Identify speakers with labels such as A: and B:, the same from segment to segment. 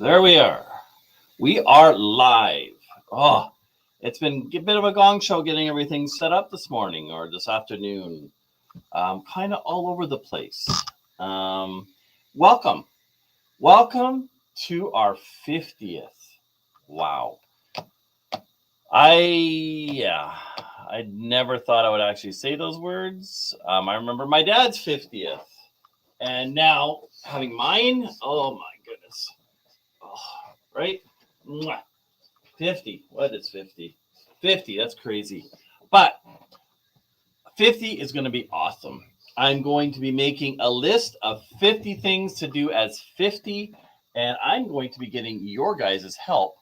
A: There we are. We are live. Oh, it's been a bit of a gong show getting everything set up this morning or this afternoon. Kind of all over the place. Welcome to our 50th. Wow. I never thought I would actually say those words. I remember my dad's 50th. And now having mine, oh my goodness. Oh, right? 50. What is 50? 50, that's crazy. But 50 is going to be awesome. I'm going to be making a list of 50 things to do as 50, and I'm going to be getting your guys' help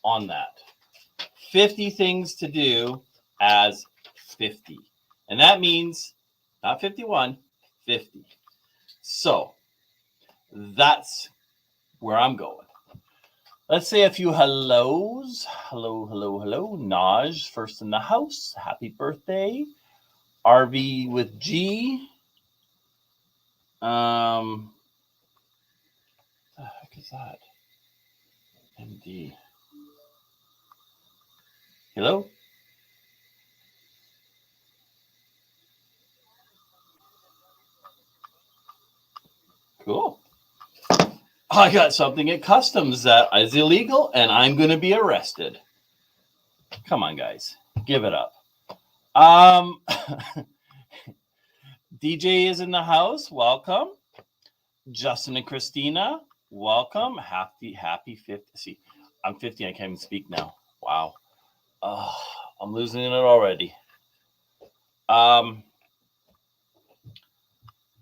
A: on that. 50 things to do as 50. And that means not 51, 50. So that's where I'm going. Let's say a few hellos. Hello. Naj, first in the house. Happy birthday. RV with G. What the heck is that? MD. Hello? Cool. I got something at customs that is illegal, and I'm going to be arrested. Come on, guys. Give it up. DJ is in the house. Welcome. Justin and Christina, welcome. Happy 50. See, I'm 50. I can't even speak now. Wow. I'm losing it already.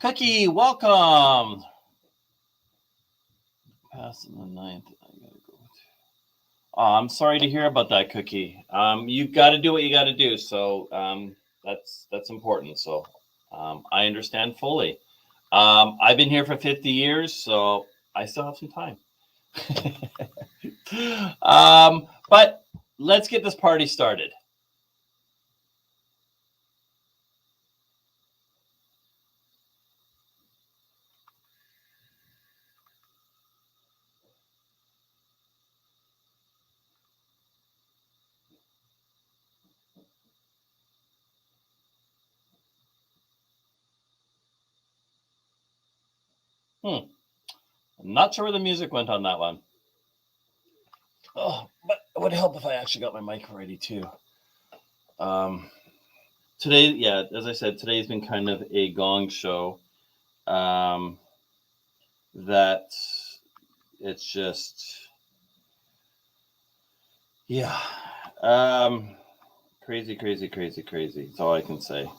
A: Cookie, welcome. Passing the 9th. I gotta go. I'm sorry to hear about that, Cookie. You got to do what you got to do. So that's important. So I understand fully. I've been here for 50 years, so I still have some time. But let's get this party started. I'm not sure where the music went on that one. Oh, but it would help if I actually got my mic ready too. Today, yeah, as I said, today's been kind of a gong show. That it's just, yeah, crazy. That's all I can say.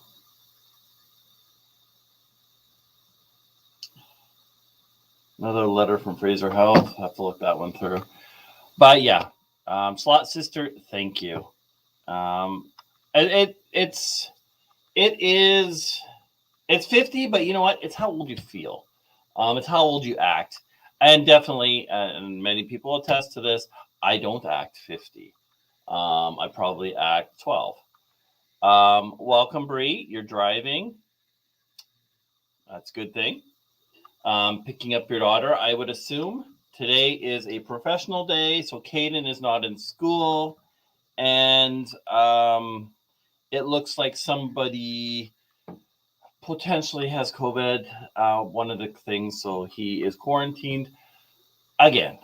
A: Another letter from Fraser Hwy. Have to look that one through. But yeah, Slot Sister, thank you. It's 50, but you know what? It's how old you feel. It's how old you act. And definitely, and many people attest to this, I don't act 50. I probably act 12. Welcome, Bree. You're driving. That's a good thing. Picking up your daughter, I would assume. Today is a professional day, so Cayden is not in school. And it looks like somebody potentially has COVID, one of the things, so he is quarantined again.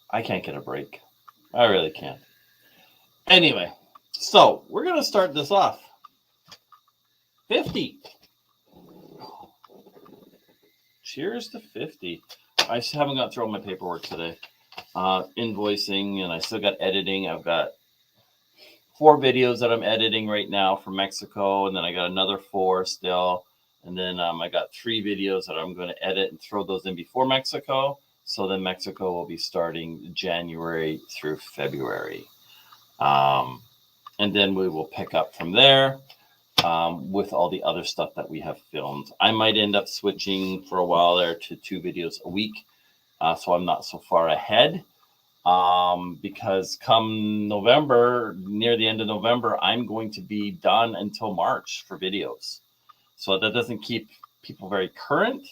A: I can't get a break. I really can't. Anyway, so we're going to start this off. 50. Cheers to 50. I haven't got through all my paperwork today. Invoicing, and I still got editing. I've got 4 videos that I'm editing right now from Mexico, and then I got another 4 still. And then I got 3 videos that I'm going to edit and throw those in before Mexico. So then Mexico will be starting January through February. And then we will pick up from there with all the other stuff that we have filmed. I might end up switching for a while there to 2 videos a week. So I'm not so far ahead. Because come November, near the end of November, I'm going to be done until March for videos. So that doesn't keep people very current.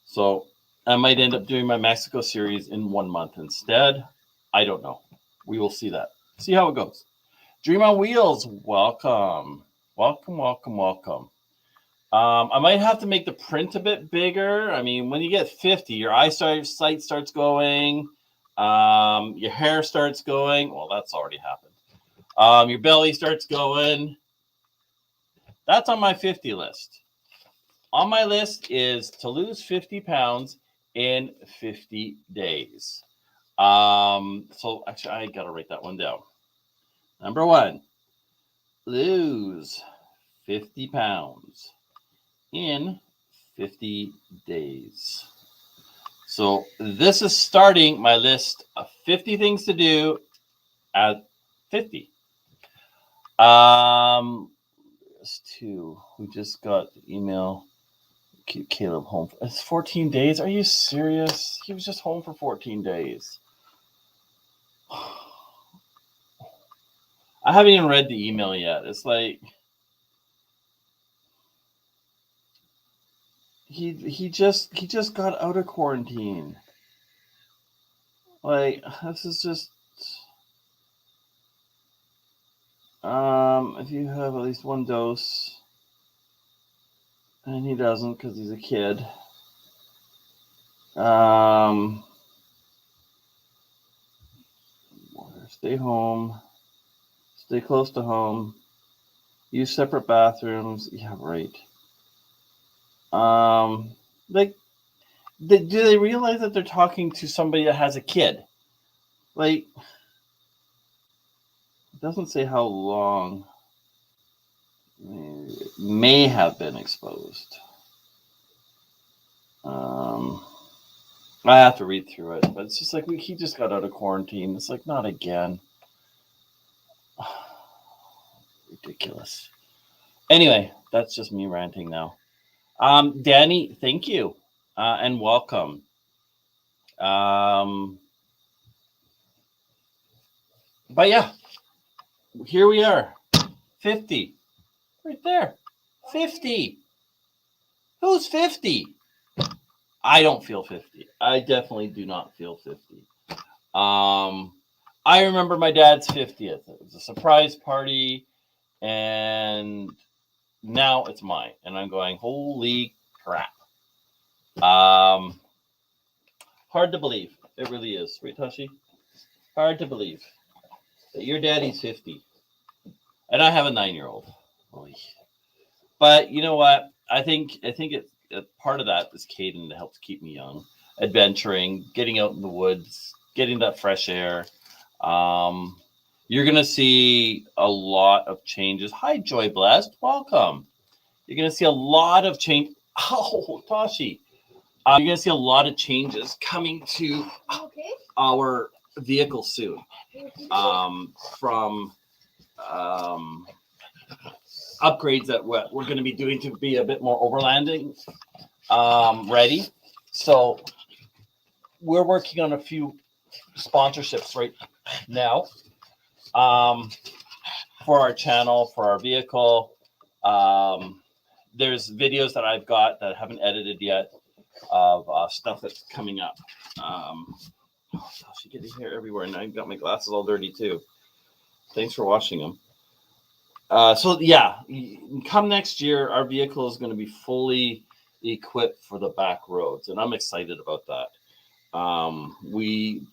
A: So I might end up doing my Mexico series in 1 month instead. I don't know. We will see that. See how it goes. Dream on Wheels, welcome. Welcome, welcome, welcome. I might have to make the print a bit bigger. I mean, when you get 50, your eyesight starts going. Your hair starts going. Well, that's already happened. Your belly starts going. That's on my 50 list. On my list is to lose 50 pounds in 50 days. So actually, I got to write that one down. Number 1, lose 50 pounds in 50 days. So this is starting my list of 50 things to do at 50. We just got the email. Keep Caleb home. It's 14 days. Are you serious? He was just home for 14 days. I haven't even read the email yet. It's like he just got out of quarantine. Like, this is just if you have at least 1 dose, and he doesn't because he's a kid. Stay home. Stay close to home. Use separate bathrooms. Yeah, right. Like, do they realize that they're talking to somebody that has a kid? Like, it doesn't say how long it may have been exposed. I have to read through it, but it's just like he just got out of quarantine. It's like, not again. Ridiculous. Anyway, that's just me ranting now. Danny, thank you, and welcome. But yeah, here we are. 50. Right there. 50. Who's 50? I don't feel 50. I definitely do not feel 50. I remember my dad's 50th. It was a surprise party, and now it's mine. And I'm going, holy crap. Hard to believe. It really is. Right, Toshi? Hard to believe that your daddy's 50. And I have a 9-year-old. But you know what? I think part of that is Cayden that helps keep me young, adventuring, getting out in the woods, getting that fresh air. You're gonna see a lot of changes. Hi, Joy Blessed, welcome. You're gonna see a lot of change. Oh, Toshi, you're gonna see a lot of changes coming to our vehicle soon. From upgrades that we're going to be doing to be a bit more overlanding ready. So we're working on a few sponsorships right now for our channel, for our vehicle. There's videos that I've got that I haven't edited yet of stuff that's coming up. She getting hair everywhere, and I've got my glasses all dirty too. Thanks for washing them. So yeah, come next year, our vehicle is going to be fully equipped for the back roads, and I'm excited about that. We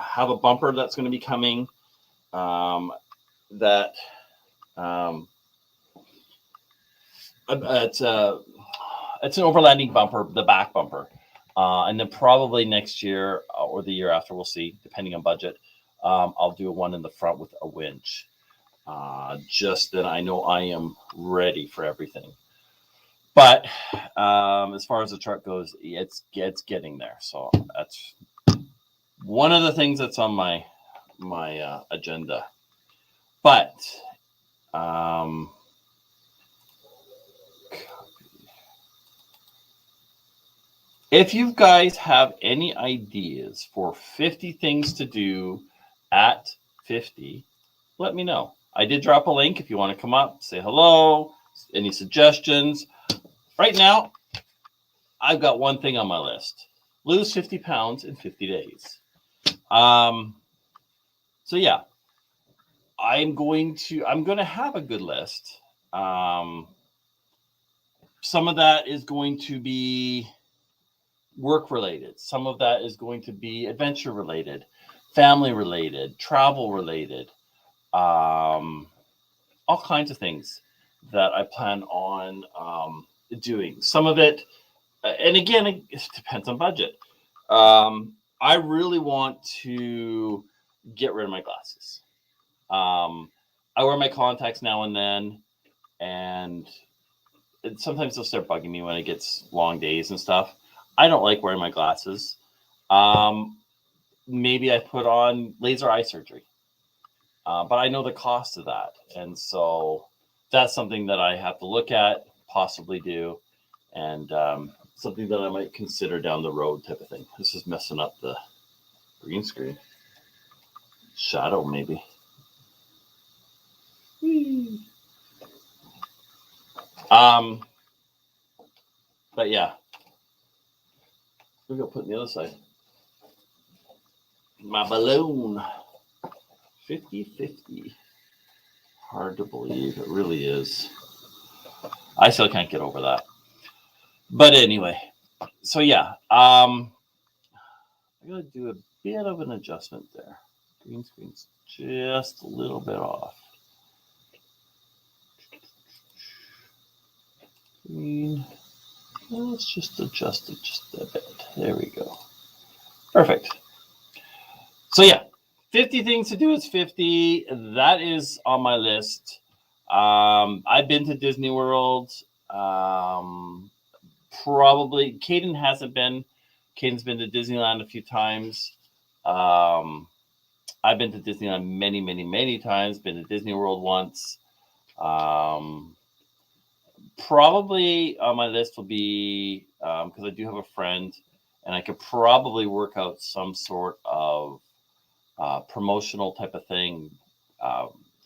A: have a bumper that's going to be coming. It's an overlanding bumper, the back bumper, and then probably next year or the year after, we'll see, depending on budget. I'll do one in the front with a winch. Just that I know I am ready for everything. But as far as the truck goes, it's getting there. So that's one of the things that's on my agenda. But if you guys have any ideas for 50 things to do at 50, let me know. I did drop a link if you want to come up, say hello, any suggestions. Right now, I've got one thing on my list: lose 50 pounds in 50 days. So yeah, I'm going to have a good list. Some of that is going to be work related. Some of that is going to be adventure related, family related, travel related, all kinds of things that I plan on doing. Some of it, and again, it depends on budget. I really want to get rid of my glasses. I wear my contacts now and then, and sometimes they'll start bugging me when it gets long days and stuff. I don't like wearing my glasses. Maybe I put on laser eye surgery, but I know the cost of that, and so that's something that I have to look at, possibly do, and something that I might consider down the road, type of thing. This is messing up the green screen. Shadow, maybe. But yeah, we're gonna put it on the other side. My balloon, 50-50. Hard to believe, it really is. I still can't get over that. But anyway, so yeah, I gotta do a bit of an adjustment there. Green screen's just a little bit off. Green. Let's just adjust it just a bit. There we go. Perfect. So yeah, 50 things to do is 50. That is on my list. I've been to Disney World. Probably Cayden hasn't been. Cayden's been to Disneyland a few times. I've been to Disneyland many, many, many times. Been to Disney World once. Probably on my list will be because I do have a friend, and I could probably work out some sort of promotional type of thing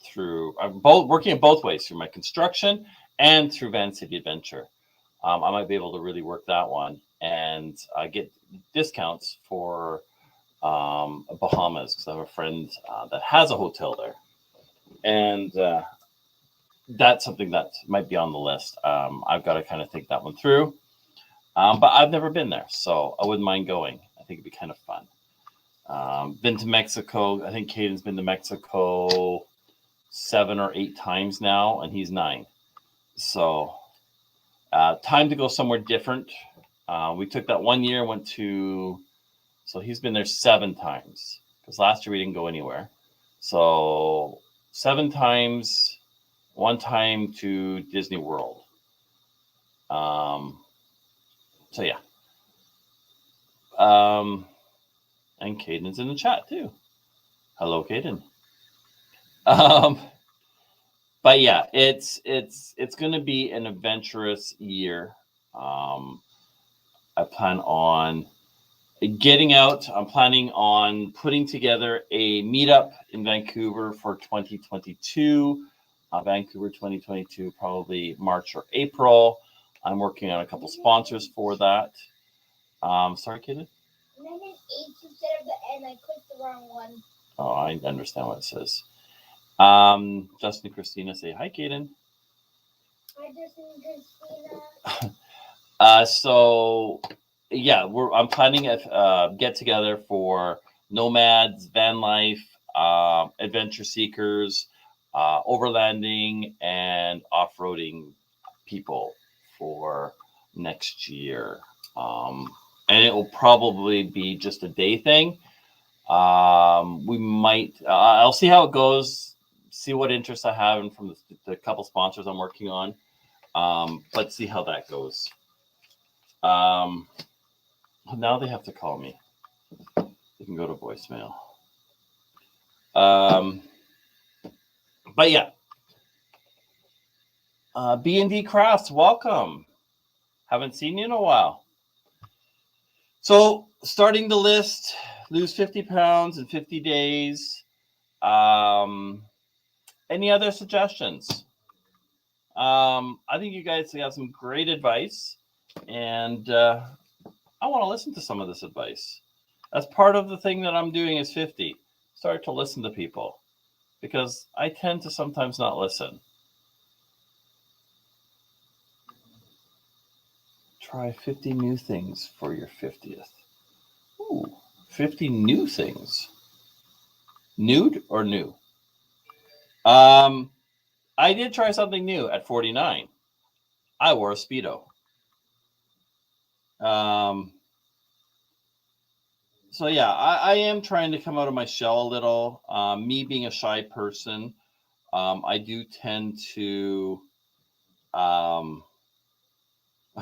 A: through. I'm both working in both ways, through my construction and through Vancity Adventure. I might be able to really work that one and get discounts for Bahamas, because I have a friend that has a hotel there, and that's something that might be on the list. I've got to kind of think that one through, but I've never been there, so I wouldn't mind going. I think it'd be kind of fun. Been to Mexico. I think Cayden's been to Mexico 7 or 8 times now, and he's 9. So time to go somewhere different. We took that one year, went to, so he's been there 7 times, because last year we didn't go anywhere. So 7 times, 1 time to Disney World. So yeah. And Cayden's in the chat too. Hello, Cayden. But yeah, it's going to be an adventurous year. I plan on getting out. I'm planning on putting together a meetup in Vancouver for 2022. Vancouver 2022, probably March or April. I'm working on a couple sponsors for that. Sorry, Cayden?
B: And I did H instead of the N. I clicked the wrong one.
A: Oh, I understand what it says. Justin and Christina say hi, Cayden.
B: Hi, Justin and Christina.
A: So yeah, I'm planning a get together for nomads, van life, adventure seekers, overlanding, and off-roading people for next year. And it will probably be just a day thing. We might, I'll see how it goes, see what interest I have, and from the couple sponsors I'm working on. Let's see how that goes. Now they have to call me. They can go to voicemail. But yeah. B&D Crafts, welcome. Haven't seen you in a while. So starting the list, lose 50 pounds in 50 days. Any other suggestions? I think you guys have some great advice. And I want to listen to some of this advice. That's part of the thing that I'm doing is 50. Start to listen to people because I tend to sometimes not listen. Try 50 new things for your 50th. Ooh, 50 new things. Nude or new? I did try something new at 49. I wore a Speedo. So yeah, I am trying to come out of my shell a little. Me being a shy person, I do tend to. I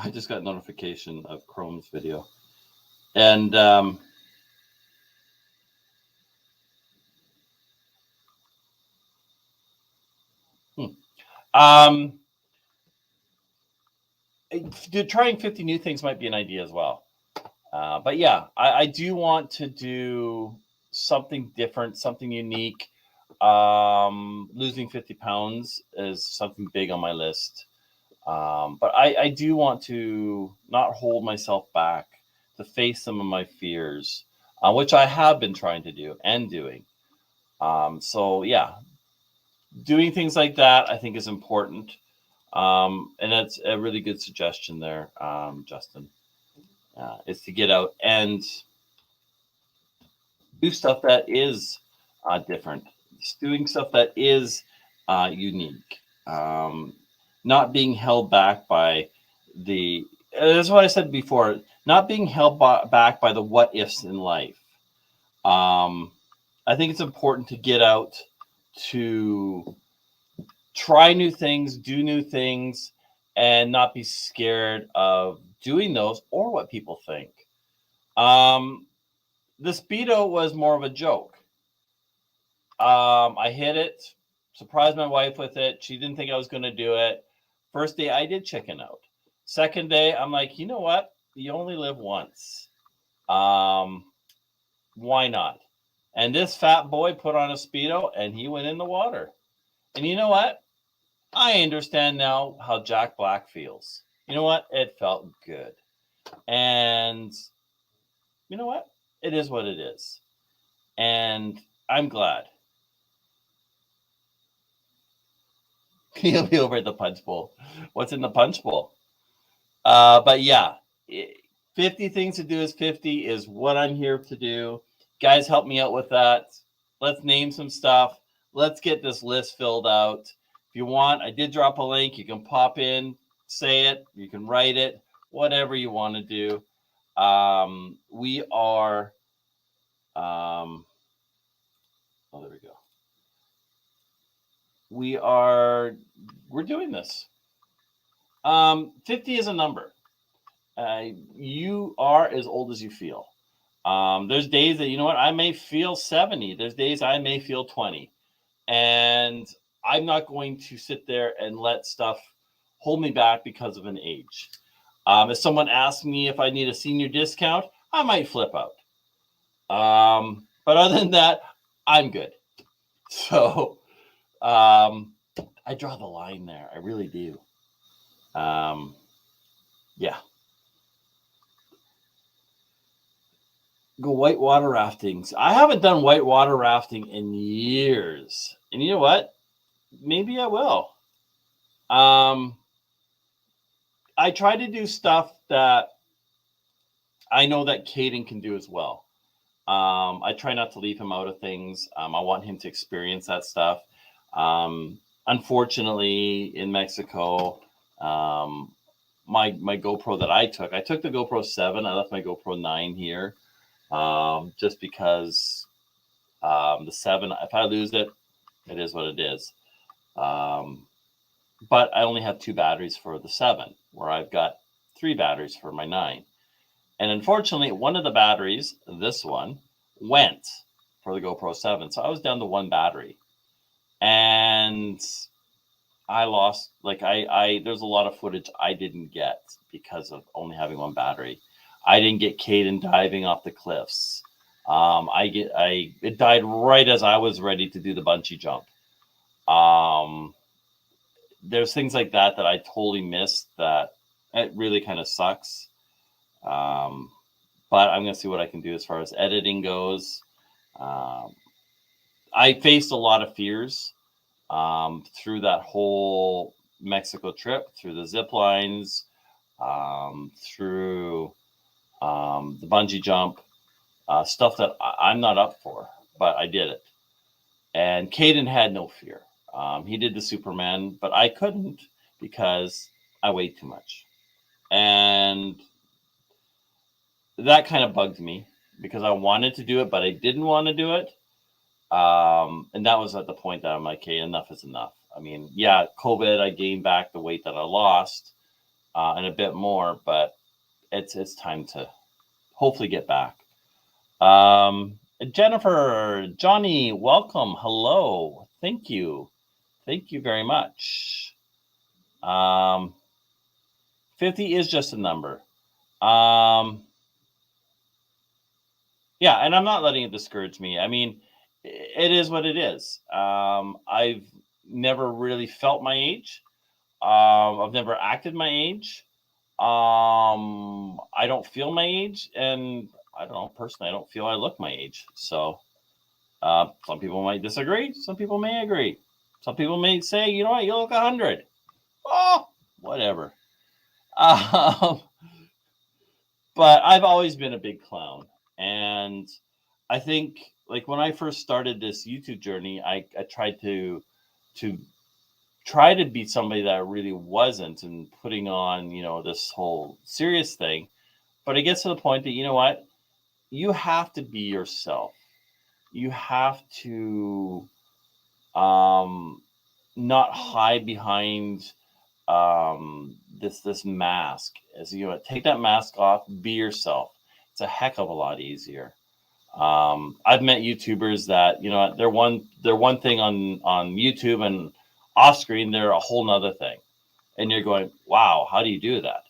A: just got notification of Chrome's video, and trying 50 new things might be an idea as well. But yeah, I do want to do something different, something unique. Losing 50 pounds is something big on my list. But I do want to not hold myself back, to face some of my fears, which I have been trying to do and doing. So yeah, doing things like that I think is important. And that's a really good suggestion there, Justin, is to get out and do stuff that is different, doing stuff that is unique, not being held back by the. That's what I said before. Not being held back by the what ifs in life. I think it's important to get out, to try new things, do new things, and not be scared of doing those or what people think. The Speedo was more of a joke. I hit it, surprised my wife with it. She didn't think I was going to do it. First day, I did chicken out. Second day, I'm like, you know what? You only live once. Why not? And this fat boy put on a Speedo and he went in the water. And you know what? I understand now how Jack Black feels. You know what? It felt good. And you know what? It is what it is. And I'm glad. He'll be over at the punch bowl. What's in the punch bowl? But yeah, 50 things to do is 50 is what I'm here to do. Guys, help me out with that. Let's name some stuff. Let's get this list filled out. If you want, I did drop a link. You can pop in, say it. You can write it, whatever you want to do. We are. Oh, there we go. We're doing this. 50 is a number. You are as old as you feel. There's days that, you know what, I may feel 70. There's days I may feel 20. And I'm not going to sit there and let stuff hold me back because of an age. If someone asks me if I need a senior discount, I might flip out. But other than that, I'm good. So I draw the line there. I really do. Yeah. Go whitewater rafting. I haven't done whitewater rafting in years. And you know what? Maybe I will. I try to do stuff that I know that Cayden can do as well. I try not to leave him out of things. I want him to experience that stuff. Unfortunately, in Mexico, my GoPro that I took the GoPro 7. I left my GoPro 9 here, just because the 7, if I lose it, it is what it is. But I only have 2 batteries for the 7, where I've got 3 batteries for my 9. And unfortunately, one of the batteries, this one, went for the GoPro 7. So I was down to 1 battery. And I lost, there's a lot of footage I didn't get because of only having 1 battery. I didn't get Cayden diving off the cliffs. It died right as I was ready to do the bungee jump. There's things like that I totally missed that It really kind of sucks. But I'm going to see what I can do as far as editing goes. I faced a lot of fears through that whole Mexico trip, through the zip lines, through the bungee jump, stuff that I'm not up for, but I did it. And Cayden had no fear. He did the Superman, but I couldn't because I weighed too much. And that kind of bugged me because I wanted to do it, but I didn't want to do it. And that was at the point that I'm like, hey, enough is enough. I mean, yeah, COVID, I gained back the weight that I lost and a bit more, but it's time to hopefully get back. Jennifer, Johnny, welcome. Hello. Thank you. Thank you very much. 50 is just a number. Yeah, and I'm not letting it discourage me. I mean, it is what it is. I've never really felt my age. I've never acted my age. I don't feel my age, and I don't know, personally, I don't feel I look my age. So some people might disagree. Some people may agree. Some people may say, you know what, you look 100. Oh, whatever. But I've always been a big clown. And I think, like, when I first started this YouTube journey, I tried to try to be somebody that I really wasn't, and putting on, you know, this whole serious thing. But it gets to the point that, you know what, you have to be yourself. You have to not hide behind this mask. As you know, take that mask off, be yourself. It's a heck of a lot easier. I've met YouTubers that, you know, they're one thing on YouTube, and off screen they're a whole nother thing, and you're going, wow, how do you do that?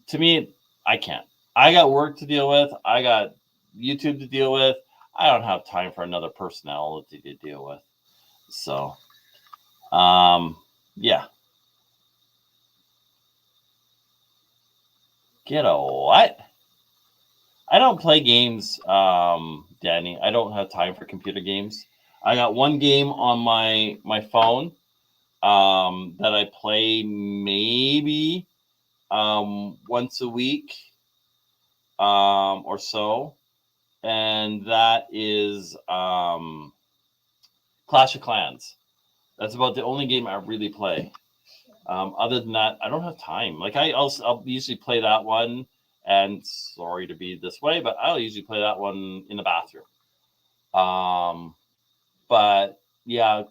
A: To me, I can't. I got work to deal with. I got YouTube to deal with. I don't have time for another personality to deal with. So, yeah. Get a what? I don't play games, Danny. I don't have time for computer games. I got one game on my phone that I play maybe once a week or so, and that is Clash of Clans. That's about the only game I really play. Other than that, I don't have time. Like I'll usually play that one. And sorry to be this way, but I'll usually play that one in the bathroom. But yeah,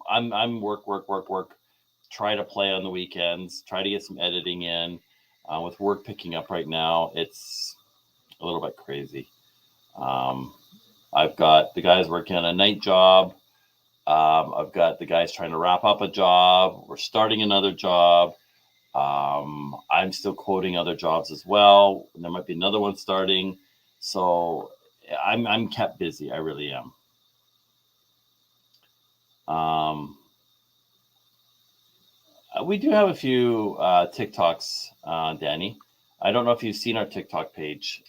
A: I'm work. Try to play on the weekends. Try to get some editing in. With work picking up right now, it's a little bit crazy. I've got the guys working on a night job. I've got the guys trying to wrap up a job. We're starting another job. I'm still quoting other jobs as well. There might be another one starting. So I'm kept busy. I really am. We do have a few TikToks, Danny. I don't know if you've seen our TikTok page.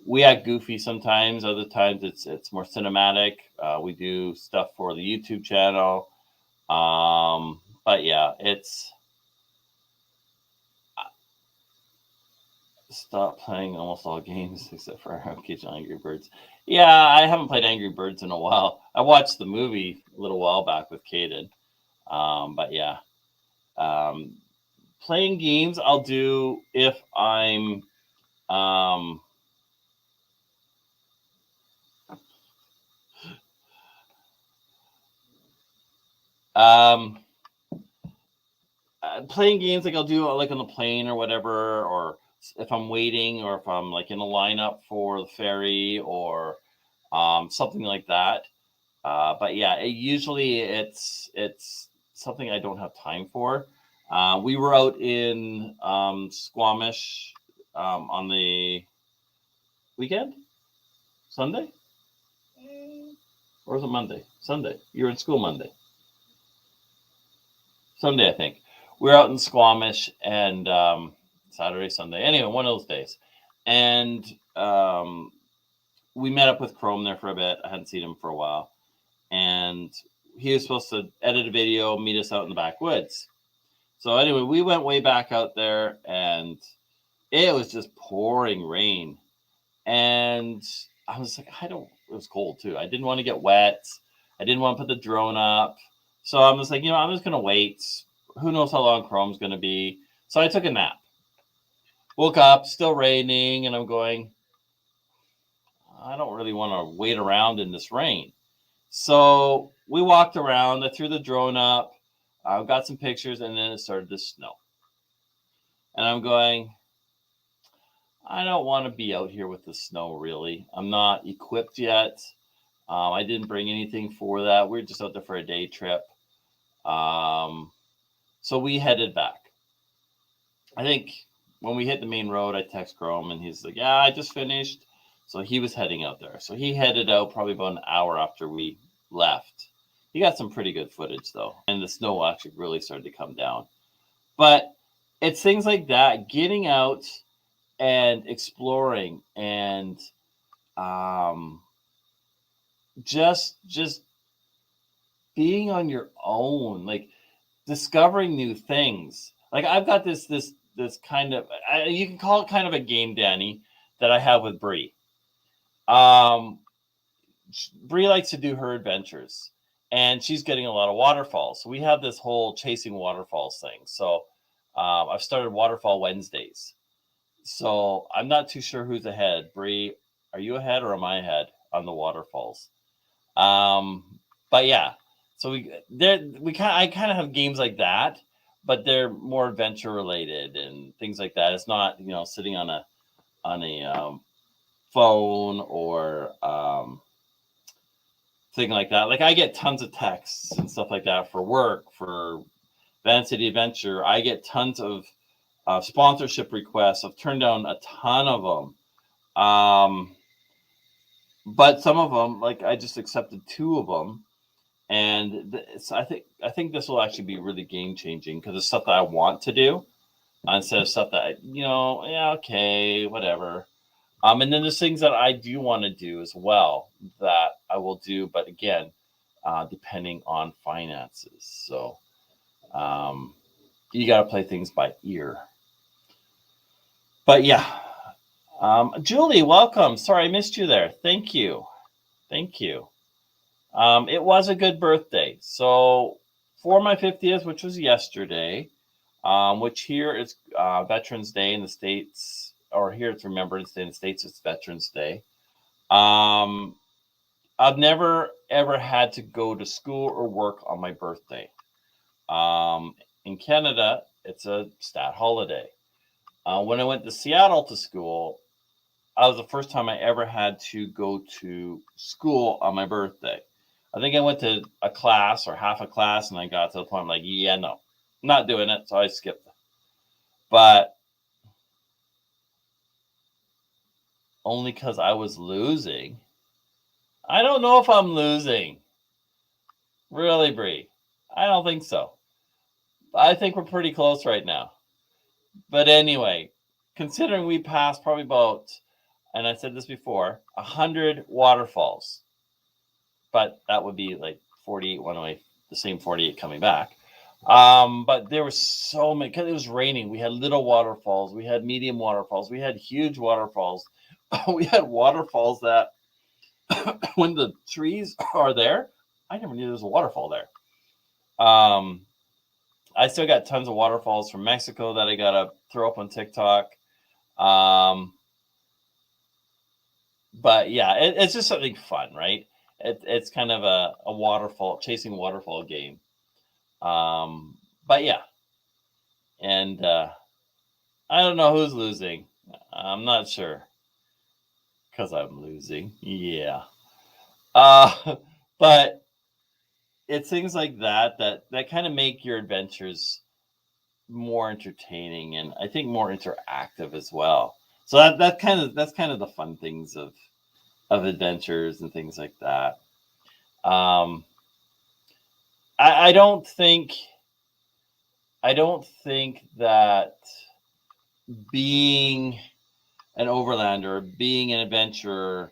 A: We act goofy sometimes. Other times it's more cinematic. We do stuff for the YouTube channel. But yeah, it's stop playing almost all games except for occasional Angry Birds. Yeah, I haven't played Angry Birds in a while. I watched the movie a little while back with Cayden. But yeah, playing games I'll do if I'm playing games, like I'll do like on the plane or whatever, or if I'm waiting, or if I'm like in a lineup for the ferry, or something like that. But yeah, usually it's something I don't have time for. We were out in Squamish on the weekend, Sunday, or was it Monday? Sunday. You were in school Monday. Sunday, I think. we were out in Squamish and Saturday, Sunday. Anyway, one of those days. And we met up with Chrome there for a bit. I hadn't seen him for a while. And he was supposed to edit a video, meet us out in the backwoods. So anyway, we went way back out there and it was just pouring rain. And I was like, it was cold too. I didn't want to get wet. I didn't want to put the drone up. So I was like, I'm just going to wait. Who knows how long Chrome's going to be. So I took a nap. Woke up, still raining, and I'm going, I don't really want to wait around in this rain. So we walked around. I threw the drone up. I got some pictures, and then it started to snow. And I'm going, I don't want to be out here with the snow, really. I'm not equipped yet. I didn't bring anything for that. We were just out there for a day trip. So we headed back. I think when we hit the main road, I text Chrome, and he's like, yeah, I just finished. So he was heading out there. So he headed out probably about an hour after we left. He got some pretty good footage, though. And the snow actually really started to come down. But it's things like that, getting out and exploring and just being on your own, like discovering new things. Like I've got this kind of, you can call it kind of a game, Danny, that I have with Bree. Bree likes to do her adventures, and she's getting a lot of waterfalls. So we have this whole chasing waterfalls thing. So I've started Waterfall Wednesdays. So I'm not too sure who's ahead. Bree, are you ahead or am I ahead on the waterfalls? But yeah, so I kind of have games like that, but they're more adventure related and things like that. It's not sitting on a phone or thing like that. Like I get tons of texts and stuff like that for work, for Vancity Adventure. I get tons of sponsorship requests. I've turned down a ton of them. But some of them, like I just accepted 2 of them. And I think this will actually be really game changing because it's stuff that I want to do instead of stuff that, yeah, okay, whatever. And then there's things that I do want to do as well that I will do. But again, depending on finances. So you got to play things by ear. But yeah, Julie, welcome. Sorry, I missed you there. Thank you. It was a good birthday. So for my 50th, which was yesterday, which here is Veterans Day in the States, or here it's Remembrance Day in the States, it's Veterans Day. I've never, ever had to go to school or work on my birthday. In Canada, it's a stat holiday. When I went to Seattle to school, that was the first time I ever had to go to school on my birthday. I think I went to a class or half a class, and I got to the point I'm like, yeah, no, I'm not doing it. So I skipped it. But only because I was losing. I don't know if I'm losing. Really, Bree? I don't think so. I think we're pretty close right now. But anyway, considering we passed probably about, and I said this before, 100 waterfalls. But that would be like 48 one way, the same 48 coming back. But there were so many, because it was raining. We had little waterfalls. We had medium waterfalls. We had huge waterfalls. We had waterfalls that when the trees are there, I never knew there was a waterfall there. I still got tons of waterfalls from Mexico that I got to throw up on TikTok. But yeah, it's just something fun, right? It's kind of a chasing waterfall game. But yeah, and I don't know who's losing. I'm not sure because I'm losing. Yeah. But it's things like that kind of make your adventures more entertaining and I think more interactive as well. So that's kind of the fun things of adventures and things like that. I don't think I don't think that being an overlander, being an adventurer,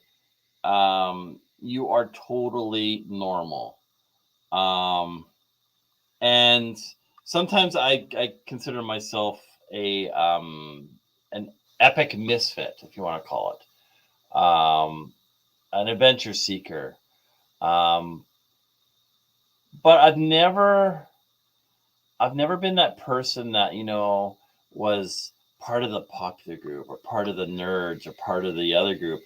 A: you are totally normal. And sometimes I consider myself an epic misfit, if you want to call it, an adventure seeker. But I've never been that person that, was part of the popular group or part of the nerds or part of the other group.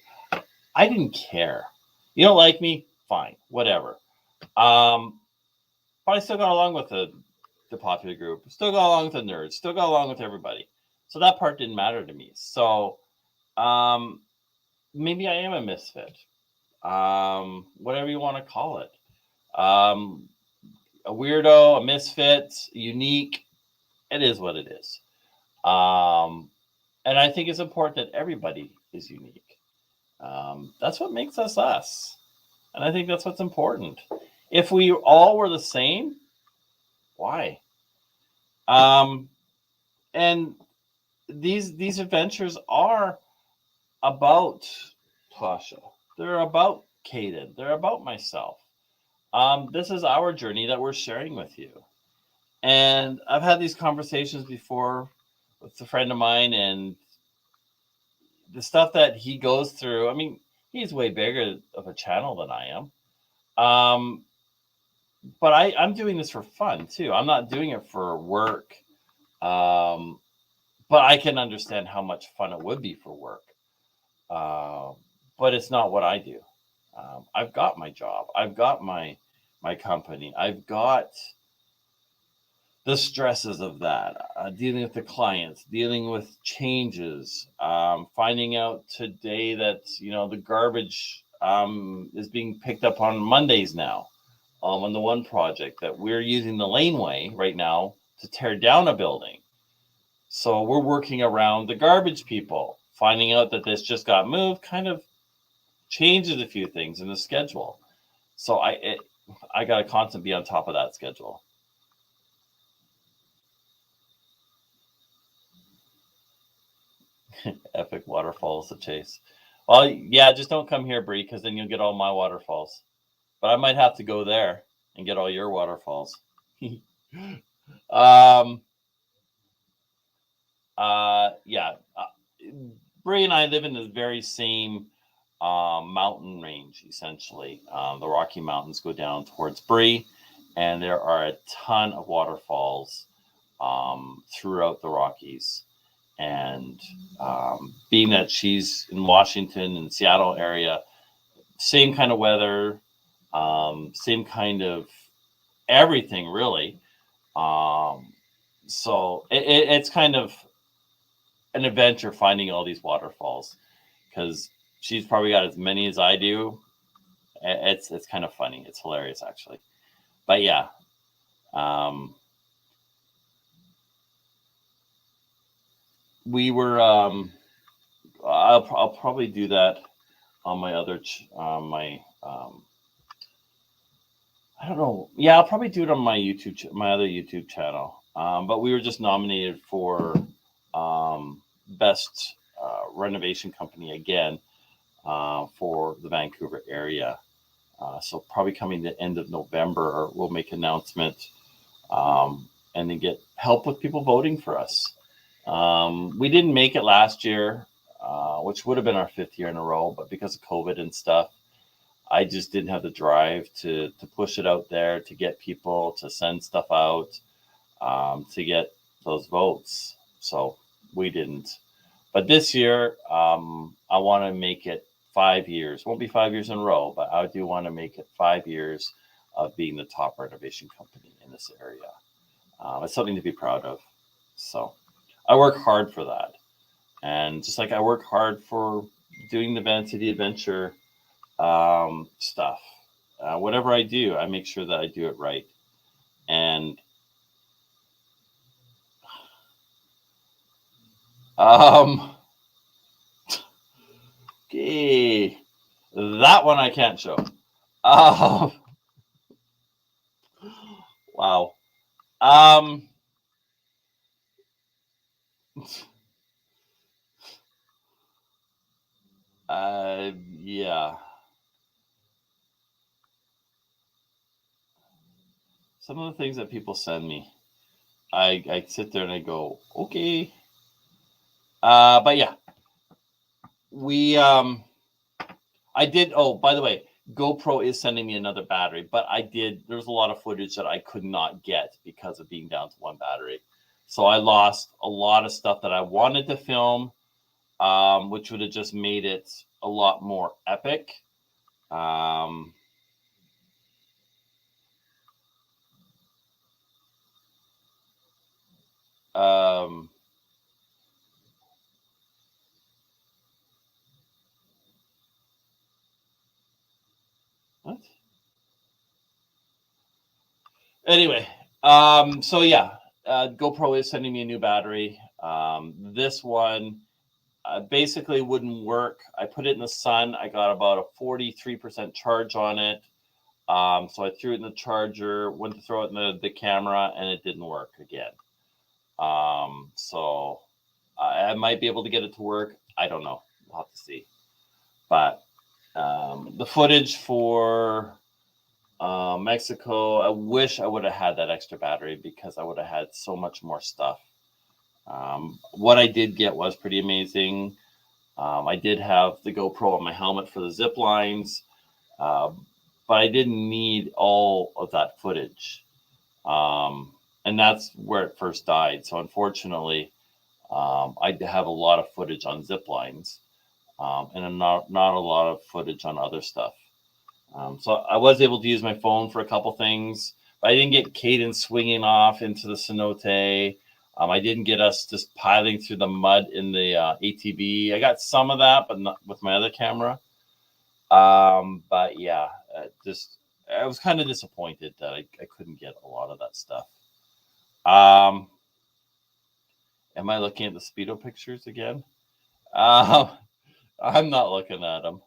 A: I didn't care. You don't like me? Fine, whatever. But I still got along with the popular group, still got along with the nerds, still got along with everybody. So that part didn't matter to me. So maybe I am a misfit. Whatever you want to call it. A weirdo, a misfit, unique. It is what it is. And I think it's important that everybody is unique. That's what makes us us. And I think that's what's important. If we all were the same, why? And these adventures are about Tosha. They're about Cayden. They're about myself. This is our journey that we're sharing with you. And I've had these conversations before with a friend of mine, and the stuff that he goes through, I mean, he's way bigger of a channel than I am. But I'm doing this for fun too. I'm not doing it for work. But I can understand how much fun it would be for work. But it's not what I do. I've got my job. I've got my company. I've got the stresses of that, dealing with the clients, dealing with changes, finding out today that, the garbage is being picked up on Mondays now. On the one project that we're using the laneway right now to tear down a building. So we're working around the garbage people. Finding out that this just got moved kind of changes a few things in the schedule. So I got to constantly be on top of that schedule. Epic waterfalls to chase. Well, yeah, just don't come here, Bree, because then you'll get all my waterfalls. But I might have to go there and get all your waterfalls. Yeah. Bree and I live in the very same mountain range, essentially. The Rocky Mountains go down towards Bree, and there are a ton of waterfalls throughout the Rockies. And being that she's in Washington and Seattle area, same kind of weather, same kind of everything, really. So it's kind of an adventure finding all these waterfalls, because she's probably got as many as I do. It's kind of funny. It's hilarious, actually. But yeah, we were. I'll probably do that on my other I don't know. Yeah, I'll probably do it on my my other YouTube channel. But we were just nominated for best renovation company again for the Vancouver area. So probably coming the end of November, we'll make an announcement and then get help with people voting for us. We didn't make it last year, which would have been our 5th year in a row, but because of COVID and stuff, I just didn't have the drive to push it out there, to get people to send stuff out, to get those votes. So we didn't. But this year, I want to make it 5 years. Won't be 5 years in a row, but I do want to make it 5 years of being the top renovation company in this area. It's something to be proud of. So I work hard for that. And just like I work hard for doing the Vancity Adventure stuff, whatever I do, I make sure that I do it right. And okay, that one I can't show. Wow. Yeah. Some of the things that people send me, I sit there and I go, okay. But yeah, I did. Oh, by the way, GoPro is sending me another battery, but there's a lot of footage that I could not get because of being down to one battery. So I lost a lot of stuff that I wanted to film, which would have just made it a lot more epic. What? Anyway, so yeah, GoPro is sending me a new battery. This one basically wouldn't work. I put it in the sun. I got about a 43% charge on it. So I threw it in the charger, went to throw it in the camera, and it didn't work again. So I might be able to get it to work. I don't know. We'll have to see. But the footage for Mexico, I wish I would have had that extra battery because I would have had so much more stuff. What I did get was pretty amazing. I did have the GoPro on my helmet for the zip lines, but I didn't need all of that footage. And that's where it first died. So unfortunately, I have a lot of footage on zip lines, and not a lot of footage on other stuff. So I was able to use my phone for a couple things, but I didn't get Cayden swinging off into the cenote. I didn't get us just piling through the mud in the ATV. I got some of that, but not with my other camera. But yeah, I was kind of disappointed that I couldn't get a lot of that stuff. Am I looking at the Speedo pictures again? I'm not looking at them.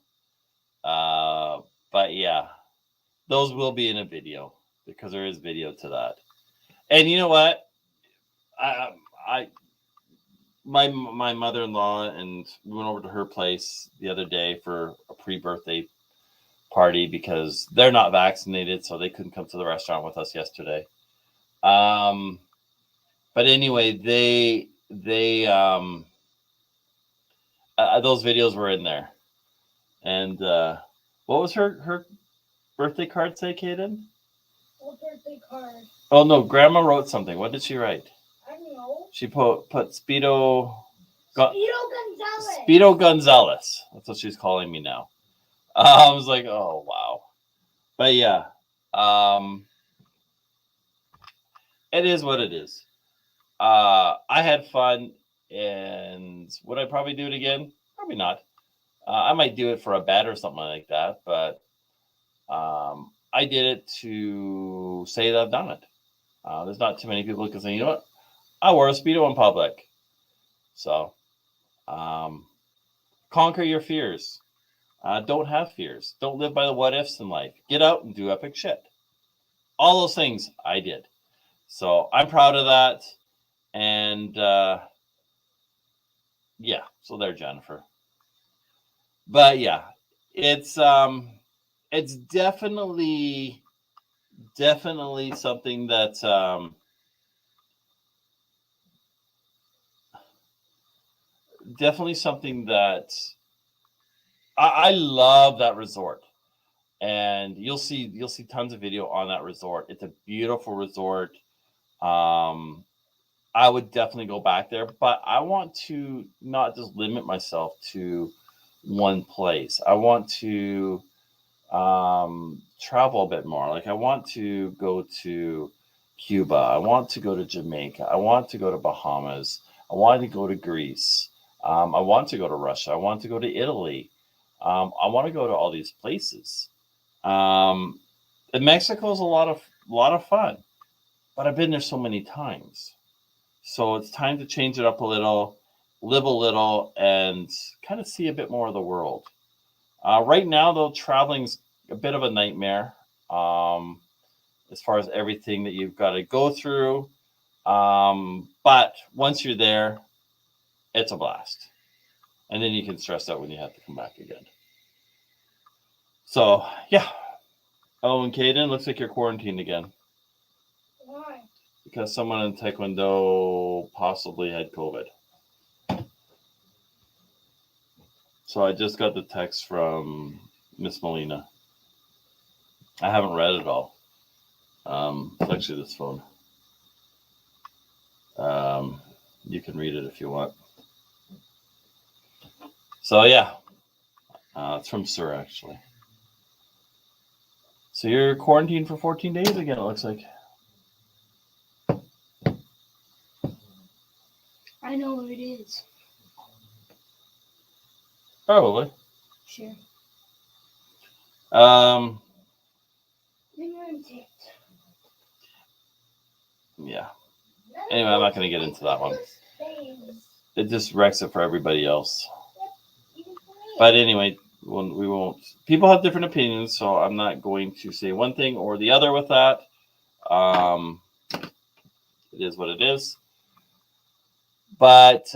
A: But yeah, those will be in a video because there is video to that. And you know what? My mother-in-law, and we went over to her place the other day for a pre-birthday party because they're not vaccinated, so they couldn't come to the restaurant with us yesterday. But anyway, those videos were in there. And what was her birthday card say, Cayden?
B: What birthday card?
A: Oh no, Grandma wrote something. What did she write?
B: I don't know.
A: She put Speedo.
B: Speedo Gonzalez.
A: Speedo Gonzalez. That's what she's calling me now. I was like, oh wow. But yeah, it is what it is. I had fun, and would I probably do it again? Probably not. I might do it for a bet or something like that, but I did it to say that I've done it. There's not too many people who can say, you know what, I wore a Speedo in public. So, conquer your fears. Don't have fears. Don't live by the what ifs in life. Get out and do epic shit. All those things I did. So I'm proud of that. And yeah, so there, Jennifer. But yeah, it's definitely something that I love that resort, and you'll see tons of video on that resort. It's a beautiful resort. I would definitely go back there, but I want to not just limit myself to one place. I want to travel a bit more. Like I want to go to Cuba. I want to go to Jamaica. I want to go to Bahamas. I want to go to Greece. I want to go to Russia. I want to go to Italy. I want to go to all these places. And Mexico is a lot of fun, but I've been there so many times. So it's time to change it up a little, live a little, and kind of see a bit more of the world. Right now, though, traveling's a bit of a nightmare as far as everything that you've got to go through. But once you're there, it's a blast. And then you can stress out when you have to come back again. So, yeah. Oh, and Cayden, looks like you're quarantined again.
B: Why?
A: Because someone in Taekwondo possibly had COVID. So I just got the text from Miss Molina. I haven't read it all. It's actually this phone. You can read it if you want. So yeah, it's from Surrey actually. So you're quarantined for 14 days again, it looks like.
B: I know what it is.
A: Probably.
B: Sure.
A: Yeah. Anyway, I'm not going to get into that one. It just wrecks it for everybody else. But anyway, we won't. People have different opinions, so I'm not going to say one thing or the other with that. It is what it is. But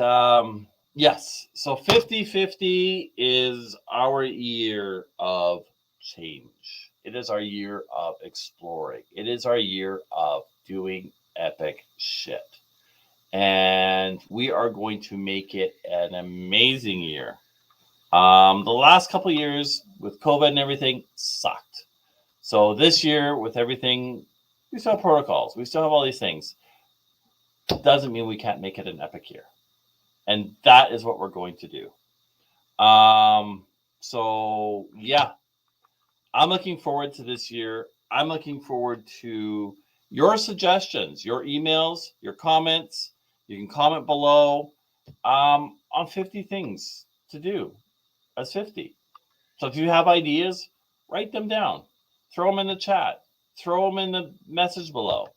A: yes, so 50-50 is our year of change. It is our year of exploring. It is our year of doing epic shit. And we are going to make it an amazing year. The last couple of years with COVID and everything sucked. So this year with everything, we still have protocols. We still have all these things. Doesn't mean we can't make it an epic year. And that is what we're going to do. So yeah, I'm looking forward to this year. I'm looking forward to your suggestions, your emails, your comments. You can comment below on 50 things to do as 50. So if you have ideas, write them down. Throw them in the chat. Throw them in the message below.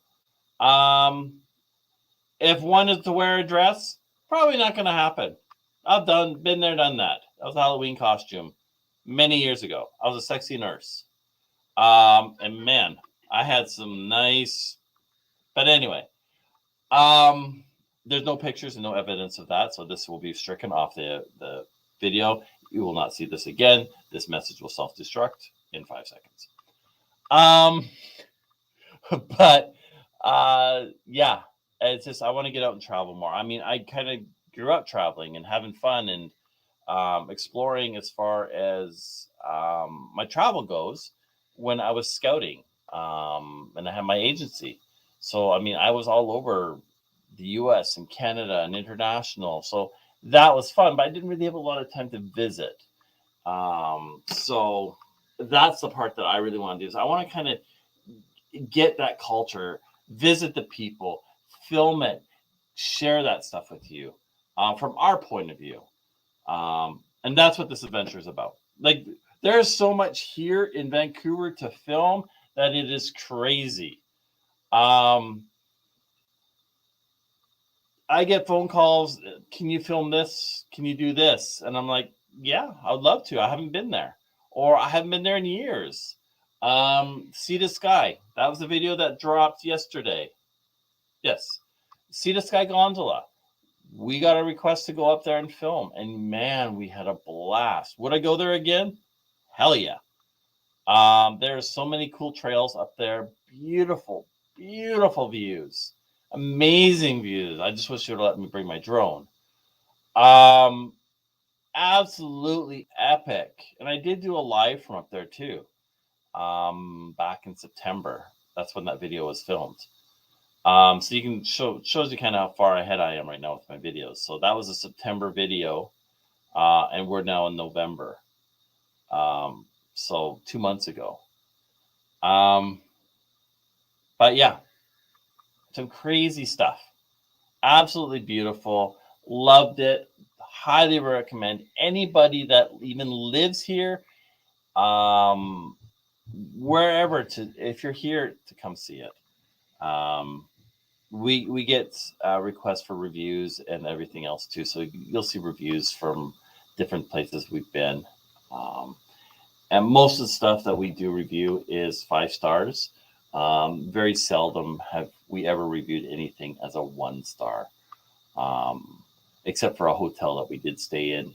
A: If one is to wear a dress, probably not going to happen. I've been there, done that. That was a Halloween costume many years ago. I was a sexy nurse. And man, I had some nice, but anyway, there's no pictures and no evidence of that. So this will be stricken off the video. You will not see this again. This message will self-destruct in 5 seconds. But yeah, it's just, I want to get out and travel more. I mean, I kind of grew up traveling and having fun and exploring as far as my travel goes when I was scouting and I had my agency. So, I mean, I was all over the US and Canada and international. So that was fun, but I didn't really have a lot of time to visit. So that's the part that I really want to do. So I want to kind of get that culture, visit the people, film it, share that stuff with you from our point of view. And that's what this adventure is about. Like, there's so much here in Vancouver to film that it is crazy. I get phone calls. Can you film this? Can you do this? And I'm like, yeah, I would love to. I haven't been there, or I haven't been there in years. Sea to Sky. That was the video that dropped yesterday. Yes. Sea to Sky Gondola. We got a request to go up there and film, and man, we had a blast. Would I go there again? Hell yeah. There's so many cool trails up there. Beautiful, beautiful views. Amazing views. I just wish you would let me bring my drone. Absolutely epic. And I did do a live from up there too. Back in September. That's when that video was filmed. So you can shows you kind of how far ahead I am right now with my videos. So that was a September video, and we're now in November. So 2 months ago. But yeah, some crazy stuff. Absolutely beautiful. Loved it. Highly recommend anybody that even lives here, wherever, if you're here, to come see it. We get requests for reviews and everything else too. So you'll see reviews from different places we've been. And most of the stuff that we do review is 5 stars. Very seldom have we ever reviewed anything as a 1 star. except for a hotel that we did stay in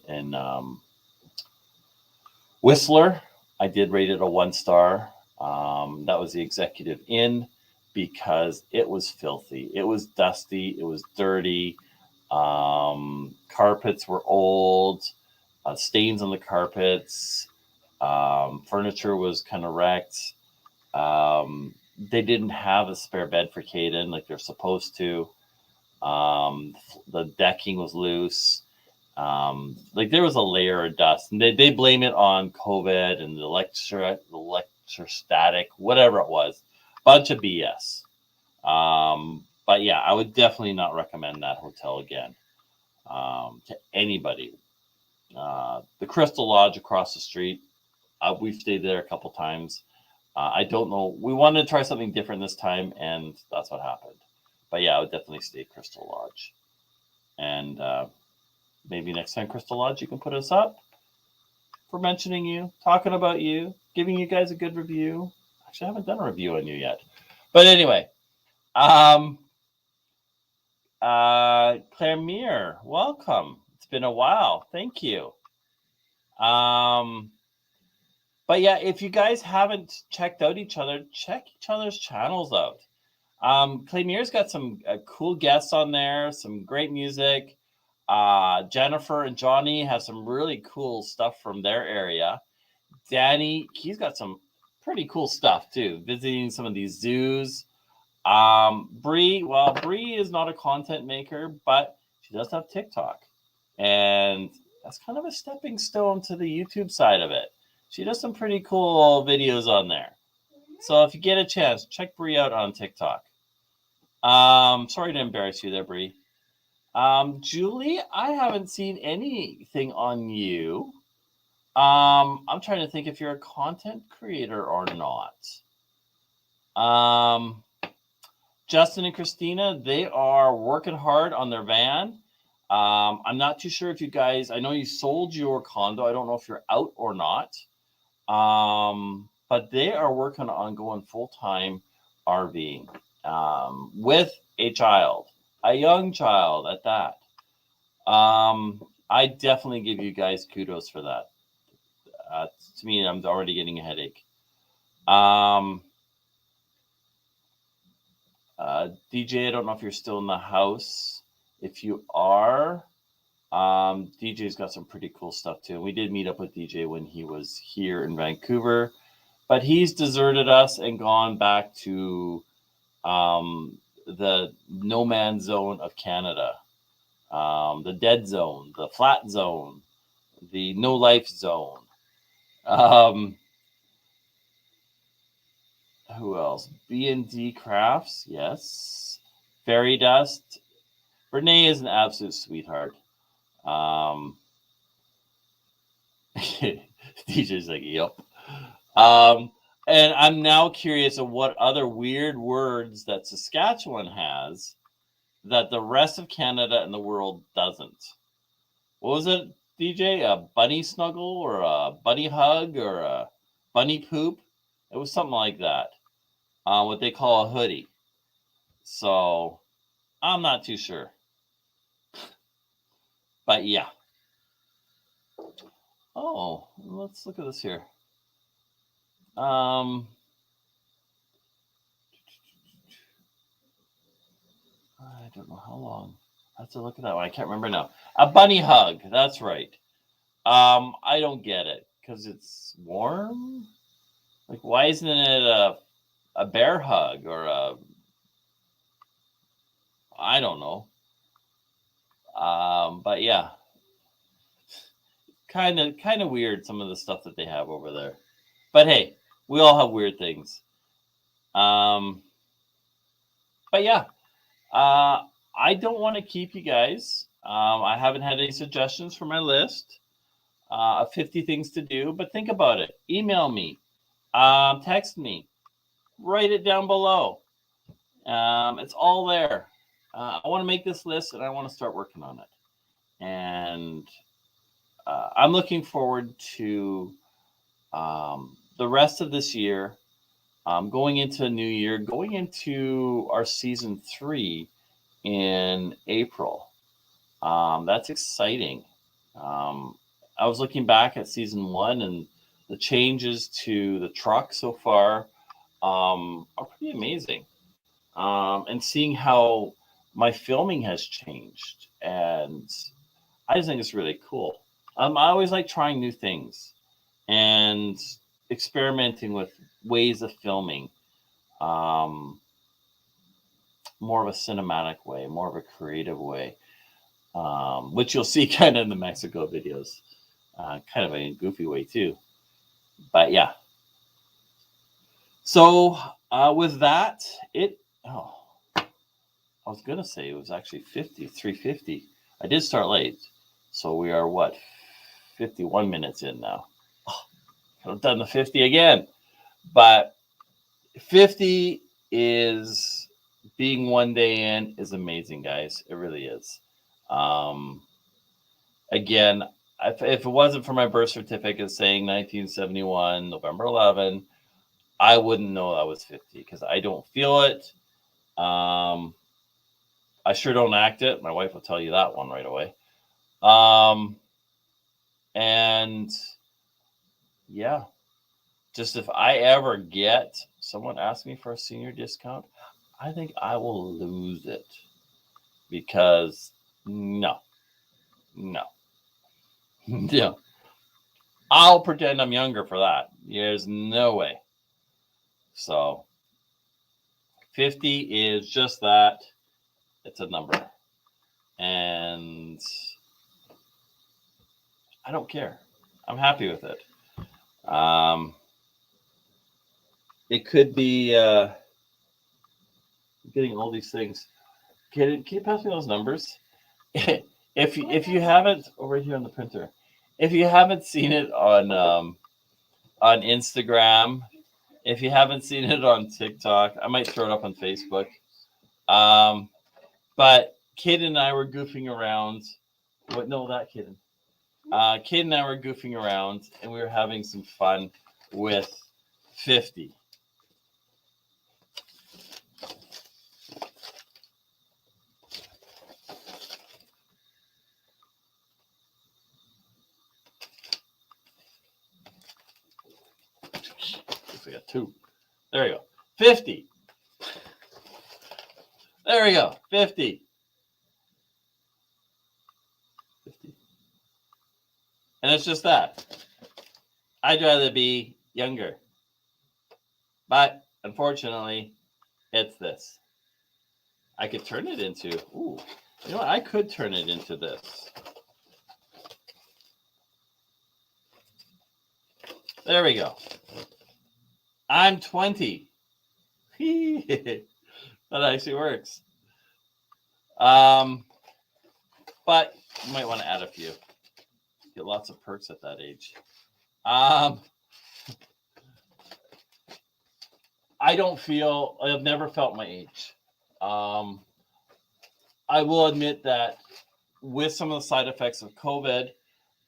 A: Whistler. I did rate it a 1-star. That was the Executive Inn because it was filthy. It was dusty. It was dirty. Carpets were old. Stains on the carpets. Furniture was kind of wrecked. They didn't have a spare bed for Cayden like they're supposed to. The decking was loose. Like there was a layer of dust, and they blame it on COVID and the electrostatic, whatever it was, bunch of BS. But yeah, I would definitely not recommend that hotel again to anybody. The Crystal Lodge across the street, we've stayed there a couple times. I don't know. We wanted to try something different this time, and that's what happened. But yeah, I would definitely stay at Crystal Lodge. And maybe next time, Crystal Lodge, you can put us up for mentioning you, talking about you, giving you guys a good review. Actually, I haven't done a review on you yet. But anyway, Claire Muir, welcome. It's been a while. Thank you. But yeah, if you guys haven't checked out each other, check each other's channels out. Clay Muir's got some cool guests on there, some great music. Jennifer and Johnny have some really cool stuff from their area. Danny, he's got some pretty cool stuff too, visiting some of these zoos. Bree, well, Bree is not a content maker, but she does have TikTok. And that's kind of a stepping stone to the YouTube side of it. She does some pretty cool videos on there. So if you get a chance, check Bree out on TikTok. Sorry to embarrass you there, Bree. Julie, I haven't seen anything on you. I'm trying to think if you're a content creator or not. Justin and Christina, they are working hard on their van. I'm not too sure if you guys, I know you sold your condo. I don't know if you're out or not. But they are working on going full-time RVing with a child, a young child at that. I definitely give you guys kudos for that. To me, I'm already getting a headache. DJ, I don't know if you're still in the house. If you are, DJ's got some pretty cool stuff too. We did meet up with DJ when he was here in Vancouver, but he's deserted us and gone back to the no man's zone of Canada, the dead zone, the flat zone, the no life zone. Who else? B&D Crafts, yes. Fairy Dust. Renee is an absolute sweetheart. DJ's like, yep. And I'm now curious of what other weird words that Saskatchewan has that the rest of Canada and the world doesn't. What was it, DJ? A bunny snuggle or a bunny hug or a bunny poop? It was something like that. What they call a hoodie. So I'm not too sure. But yeah. Oh, let's look at this here. I don't know how long. I have to look at that one. I can't remember now. A bunny hug. That's right. I don't get it because it's warm. Like, why isn't it a bear hug or a? I don't know. But yeah, kind of weird some of the stuff that they have over there. But hey, we all have weird things. But yeah, I don't want to keep you guys. I haven't had any suggestions for my list of 50 things to do, but think about it. Email me, text me, write it down below. It's all there. I want to make this list and I want to start working on it. And I'm looking forward to the rest of this year, going into a new year, going into our season 3 in April. That's exciting. I was looking back at season 1, and the changes to the truck so far are pretty amazing. And seeing how my filming has changed, and I just think it's really cool. I always like trying new things and experimenting with ways of filming, more of a cinematic way, more of a creative way, which you'll see kind of in the Mexico videos, kind of a goofy way too. But yeah. So with that, I was gonna say it was actually 350. I did start late, so we are 51 minutes in now. Could have done the 50 again, but 50 is being one day in is amazing, guys. It really is. Again, if it wasn't for my birth certificate saying 1971, November 11, I wouldn't know I was 50 because I don't feel it. I sure don't act it. My wife will tell you that one right away. And yeah, just if I ever get someone ask me for a senior discount, I think I will lose it because no, I'll pretend I'm younger for that. There's no way. So 50 is just that. It's a number. And I don't care. I'm happy with it. It could be getting all these things. Can you pass me those numbers? if you haven't, right here on the printer, if you haven't seen it on Instagram, if you haven't seen it on TikTok, I might throw it up on Facebook. But Cayden and I were goofing around. What? No, that Cayden. Cayden and I were goofing around, and we were having some fun with 50. We got 2. There you go. 50. There we go. 50. 50. And it's just that. I'd rather be younger. But unfortunately, it's this. I could turn it into, you know what? I could turn it into this. There we go. I'm 20. That actually works. But you might want to add a few. Get lots of perks at that age. I've never felt my age. I will admit that with some of the side effects of COVID,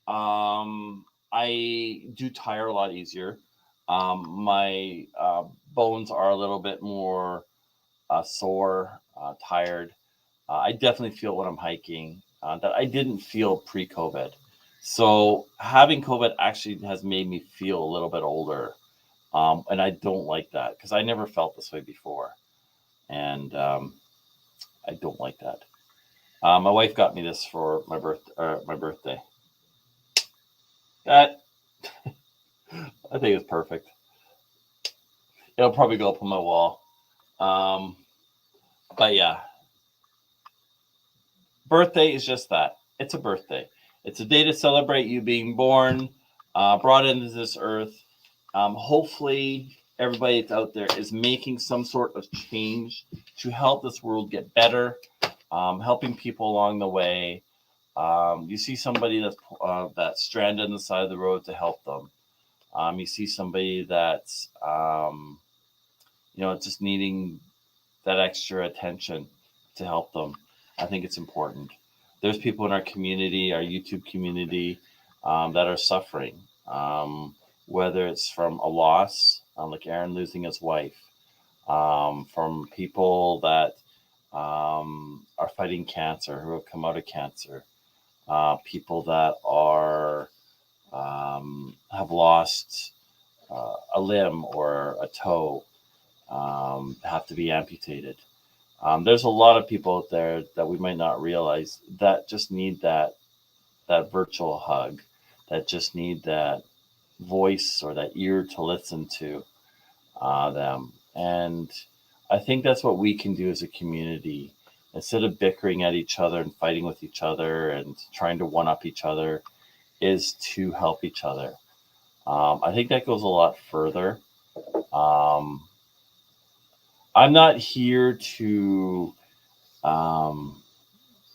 A: I do tire a lot easier. My bones are a little bit more sore, tired. I definitely feel when I'm hiking that I didn't feel pre-COVID. So having COVID actually has made me feel a little bit older. And I don't like that because I never felt this way before. And I don't like that. My wife got me this for my birthday. That I think it's perfect. It'll probably go up on my wall. But yeah, birthday is just that. It's a birthday. It's a day to celebrate you being born, brought into this earth. Hopefully, everybody that's out there is making some sort of change to help this world get better, helping people along the way. You see somebody that's stranded on the side of the road to help them. You see somebody that's just needing that extra attention to help them. I think it's important. There's people in our community, our YouTube community, that are suffering, whether it's from a loss, like Aaron losing his wife, from people that are fighting cancer, who have come out of cancer, people that are have lost a limb or a toe, have to be amputated. There's a lot of people out there that we might not realize that just need that virtual hug, that just need that voice or that ear to listen to them. And I think that's what we can do as a community. Instead of bickering at each other and fighting with each other and trying to one up each other, is to help each other. I think that goes a lot further. I'm not here to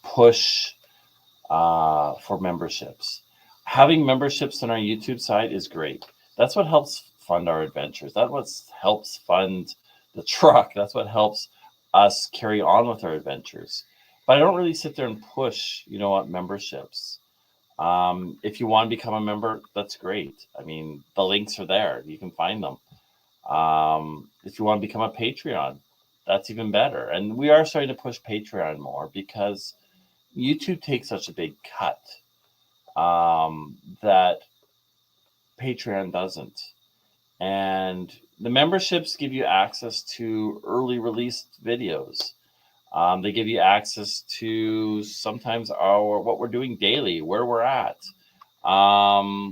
A: push for memberships. Having memberships on our YouTube site is great. That's what helps fund our adventures. That's what helps fund the truck. That's what helps us carry on with our adventures. But I don't really sit there and push, memberships. If you want to become a member, that's great. I mean, the links are there. You can find them. If you want to become a Patreon, that's even better. And we are starting to push Patreon more because YouTube takes such a big cut that Patreon doesn't. And the memberships give you access to early released videos. They give you access to sometimes what we're doing daily, where we're at.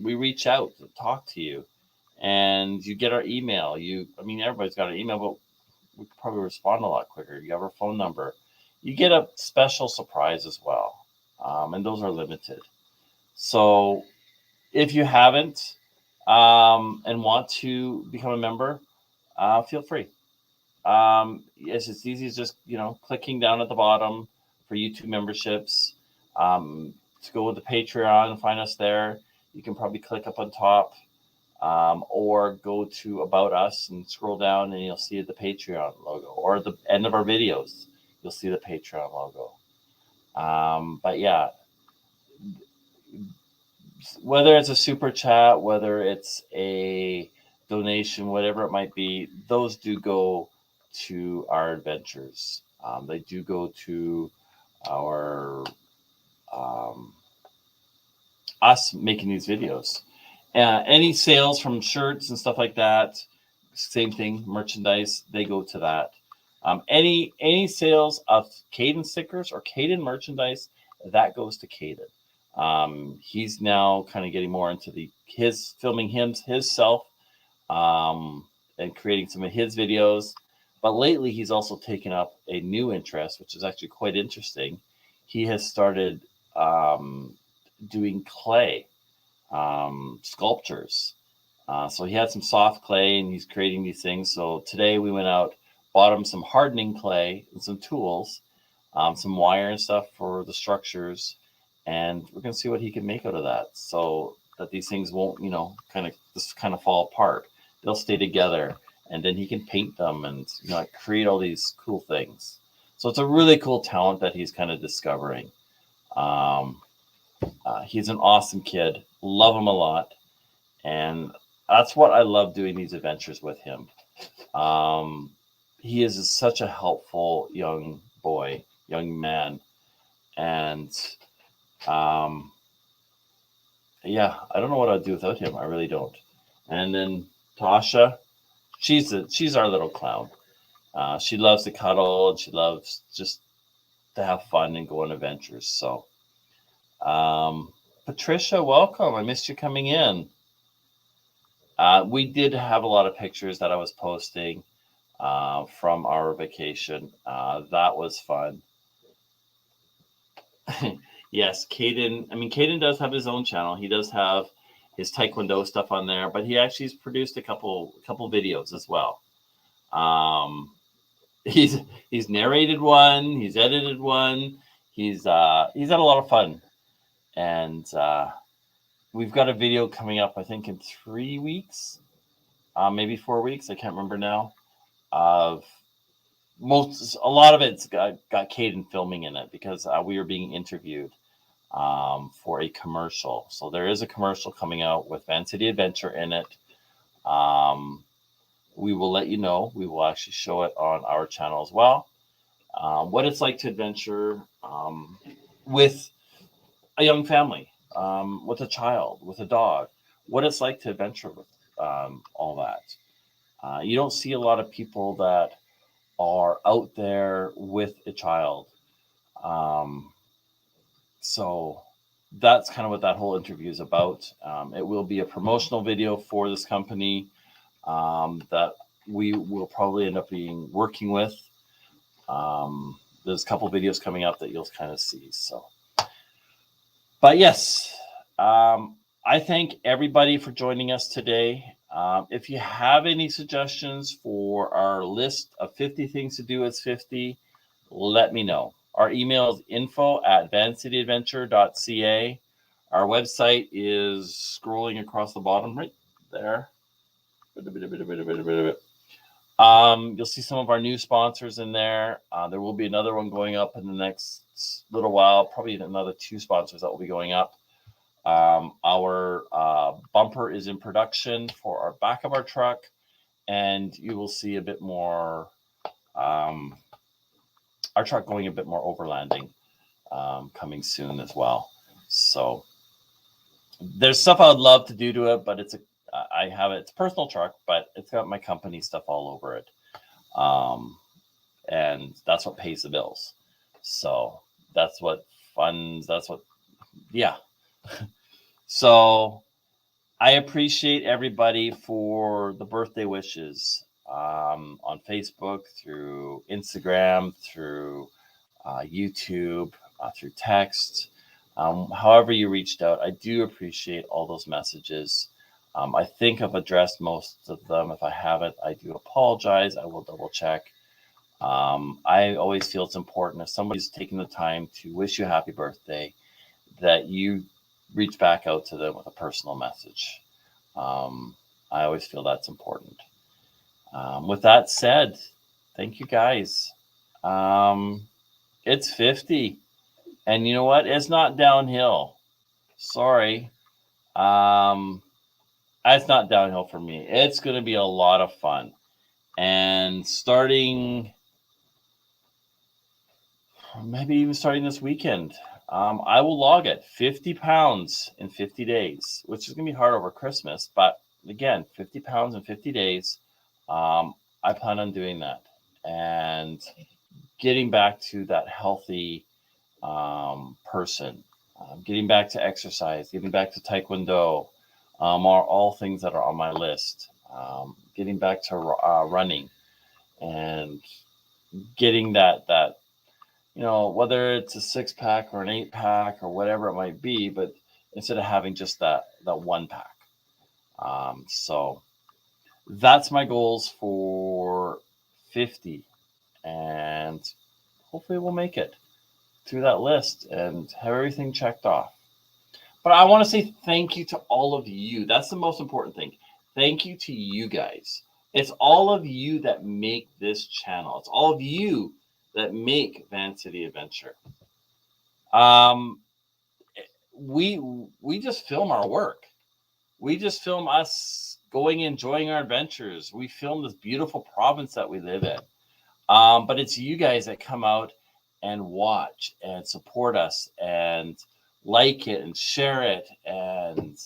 A: We reach out to talk to you, and you get our email. Everybody's got an email, but we could probably respond a lot quicker. You have our phone number. You get a special surprise as well, and those are limited. So if you haven't and want to become a member, feel free. Yes, it's easy as just, clicking down at the bottom for YouTube memberships. To go with the Patreon and find us there, you can probably click up on top or go to About Us and scroll down and you'll see the Patreon logo, or at the end of our videos, you'll see the Patreon logo. But yeah, whether it's a super chat, whether it's a donation, whatever it might be, those do go to our adventures. They do go to our us making these videos. Any sales from shirts and stuff like that, same thing, merchandise, they go to that. Any sales of Cayden stickers or Cayden merchandise, that goes to Cayden. He's now kind of getting more into his filming himself and creating some of his videos. But lately, he's also taken up a new interest, which is actually quite interesting. He has started doing clay sculptures. So he had some soft clay and he's creating these things. So today we went out, bought him some hardening clay and some tools, some wire and stuff for the structures. And we're going to see what he can make out of that, so that these things won't, kind of fall apart. They'll stay together, and then he can paint them and, create all these cool things. So it's a really cool talent that he's kind of discovering. He's an awesome kid. Love him a lot. And that's what I love doing these adventures with him. He is such a helpful young boy, young man. And yeah, I don't know what I'd do without him. I really don't. And then Tosha, she's our little clown. She loves to cuddle and she loves just to have fun and go on adventures. So, Patricia, welcome. I missed you coming in. We did have a lot of pictures that I was posting from our vacation. That was fun. Yes, Cayden does have his own channel. He does have his Taekwondo stuff on there, but he actually has produced a couple videos as well. He's narrated one, he's edited one, he's had a lot of fun. And we've got a video coming up, I think, in 3 weeks, maybe 4 weeks, I can't remember now. A lot of it's got Cayden filming in it because we were being interviewed for a commercial. So there is a commercial coming out with Vancity Adventure in it. We will let you know. We will actually show it on our channel as well. what it's like to adventure with a young family, with a child, with a dog, what it's like to adventure with all that. You don't see a lot of people that are out there with a child. So that's kind of what that whole interview is about. It will be a promotional video for this company that we will probably end up working with. There's a couple videos coming up that you'll kind of see. So, but yes, I thank everybody for joining us today. If you have any suggestions for our list of 50 things to do as 50, let me know. Our email is info@vancityadventure.ca. Our website is scrolling across the bottom right there. You'll see some of our new sponsors in there. There will be another one going up in the next little while, probably another 2 sponsors that will be going up. Our bumper is in production for our back of our truck, and you will see a bit more, our truck going a bit more overlanding coming soon as well. So there's stuff I would love to do to it, but it's a personal truck, but it's got my company stuff all over it. And that's what pays the bills. So that's what funds, yeah. So I appreciate everybody for the birthday wishes on Facebook, through Instagram, through YouTube, through text. However you reached out, I do appreciate all those messages. I think I've addressed most of them. If I haven't, I do apologize. I will double check. I always feel it's important if somebody's taking the time to wish you a happy birthday, that you reach back out to them with a personal message. I always feel that's important. With that said, thank you guys. It's 50. And you know what? It's not downhill. Sorry. It's not downhill for me. It's going to be a lot of fun. And maybe even starting this weekend, I will log it 50 pounds in 50 days, which is going to be hard over Christmas. But again, 50 pounds in 50 days. I plan on doing that and getting back to that healthy person, getting back to exercise, getting back to Taekwondo, are all things that are on my list. Getting back to running and getting that, whether it's a 6-pack or an 8-pack or whatever it might be, but instead of having just that 1-pack. So that's my goals for 50, and hopefully we'll make it through that list and have everything checked off. But I want to say thank you to all of you. That's the most important thing. Thank you to you guys. It's all of you that make this channel. It's all of you that make Vancity Adventure. We just film our work. We just film us going, enjoying our adventures. We film this beautiful province that we live in. But it's you guys that come out and watch and support us and like it and share it. And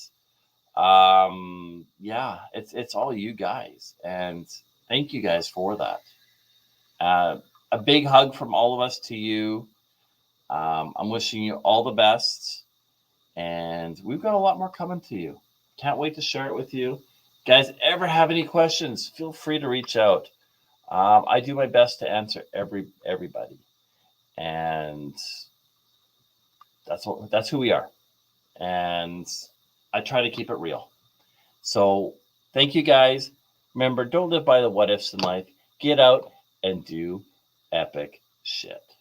A: it's all you guys. And thank you guys for that. A big hug from all of us to you. I'm wishing you all the best. And we've got a lot more coming to you. Can't wait to share it with you. Guys, ever have any questions, feel free to reach out. I do my best to answer everybody. And that's who we are. And I try to keep it real. So thank you guys. Remember, don't live by the what ifs in life. Get out and do epic shit.